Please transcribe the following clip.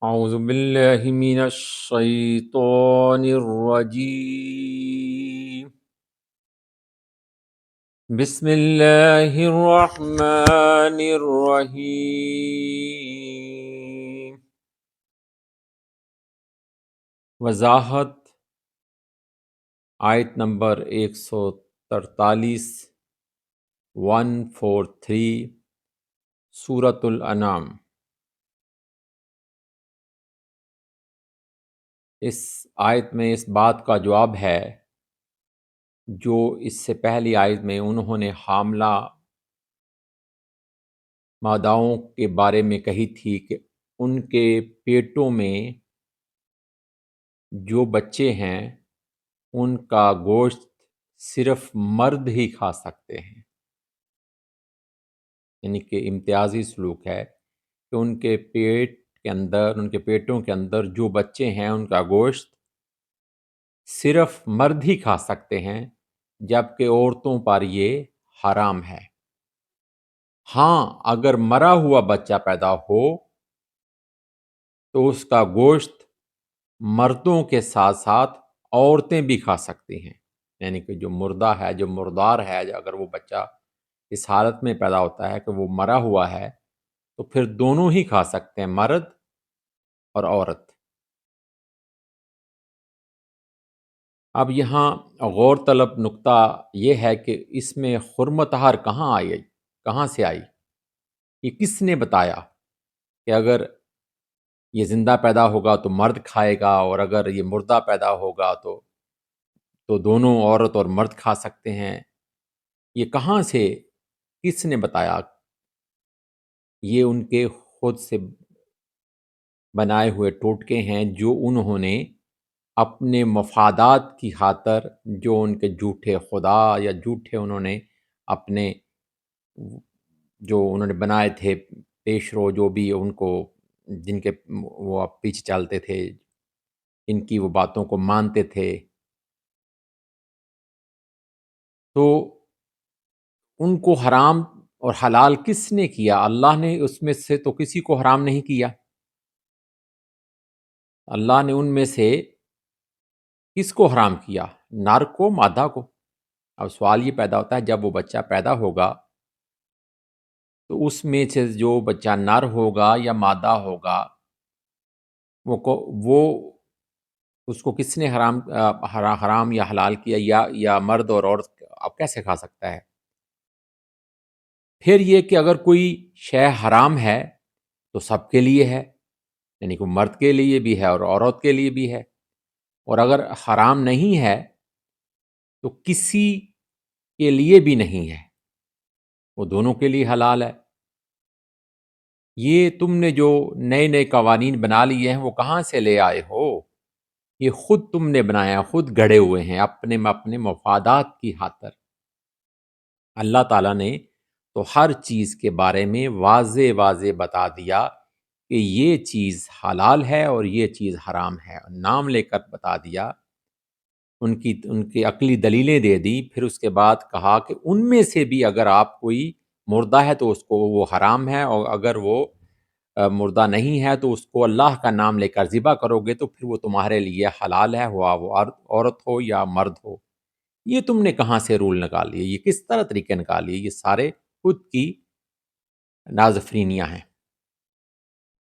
اعوذ باللہ من الشیطان الرجیم بسم اللہ الرحمن الرحیم۔ وضاحت آیت نمبر 143 143 سورۃ الانعام۔ اس آیت میں اس بات کا جواب ہے جو اس سے پہلی آیت میں انہوں نے حاملہ ماداؤں کے بارے میں کہی تھی کہ ان کے پیٹوں میں جو بچے ہیں ان کا گوشت صرف مرد ہی کھا سکتے ہیں، یعنی کہ امتیازی سلوک ہے کہ ان کے پیٹوں کے اندر جو بچے ہیں ان کا گوشت صرف مرد ہی کھا سکتے ہیں، جبکہ عورتوں پر یہ حرام ہے۔ ہاں، اگر مرا ہوا بچہ پیدا ہو تو اس کا گوشت مردوں کے ساتھ ساتھ عورتیں بھی کھا سکتی ہیں، یعنی کہ جو مردہ ہے، جو مردار ہے، اگر وہ بچہ اس حالت میں پیدا ہوتا ہے کہ وہ مرا ہوا ہے تو پھر دونوں ہی کھا سکتے ہیں، مرد اور عورت۔ اب یہاں غور طلب نقطہ یہ ہے کہ اس میں حرمت طہر کہاں سے آئی؟ یہ کس نے بتایا کہ اگر یہ زندہ پیدا ہوگا تو مرد کھائے گا، اور اگر یہ مردہ پیدا ہوگا تو دونوں عورت اور مرد کھا سکتے ہیں؟ یہ کہاں سے، کس نے بتایا؟ یہ ان کے خود سے بنائے ہوئے ٹوٹکے ہیں جو انہوں نے اپنے مفادات کی خاطر، جو ان کے جھوٹے خدا یا جھوٹے انہوں نے اپنے جو انہوں نے بنائے تھے پیشرو، جو بھی ان کو جن کے وہ پیچھے چلتے تھے، ان کی وہ باتوں کو مانتے تھے، تو ان کو حرام اور حلال کس نے کیا؟ اللہ نے اس میں سے تو کسی کو حرام نہیں کیا۔ اللہ نے ان میں سے کس کو حرام کیا؟ نر کو، مادہ کو۔ اب سوال یہ پیدا ہوتا ہے جب وہ بچہ پیدا ہوگا تو اس میں سے جو بچہ نر ہوگا یا مادہ ہوگا وہ اس کو کس نے حرام یا حلال کیا، یا مرد اور عورت اب کیسے کھا سکتا ہے؟ پھر یہ کہ اگر کوئی شے حرام ہے تو سب کے لیے ہے، یعنی کہ مرد کے لیے بھی ہے اور عورت کے لیے بھی ہے، اور اگر حرام نہیں ہے تو کسی کے لیے بھی نہیں ہے، وہ دونوں کے لیے حلال ہے۔ یہ تم نے جو نئے نئے قوانین بنا لیے ہیں وہ کہاں سے لے آئے ہو؟ یہ خود تم نے بنایا، خود گڑے ہوئے ہیں اپنے مفادات کی خاطر۔ اللہ تعالیٰ نے تو ہر چیز کے بارے میں واضح واضح بتا دیا کہ یہ چیز حلال ہے اور یہ چیز حرام ہے، نام لے کر بتا دیا، ان کی عقلی دلیلیں دے دی، پھر اس کے بعد کہا کہ ان میں سے بھی اگر آپ کوئی مردہ ہے تو اس کو وہ حرام ہے، اور اگر وہ مردہ نہیں ہے تو اس کو اللہ کا نام لے کر ذبح کرو گے تو پھر وہ تمہارے لیے حلال ہے، ہوا وہ عورت ہو یا مرد ہو۔ یہ تم نے کہاں سے رول نکال لیے؟ یہ کس طرح طریقے نکال لیے؟ یہ سارے خود کی نازفرینیاں ہیں۔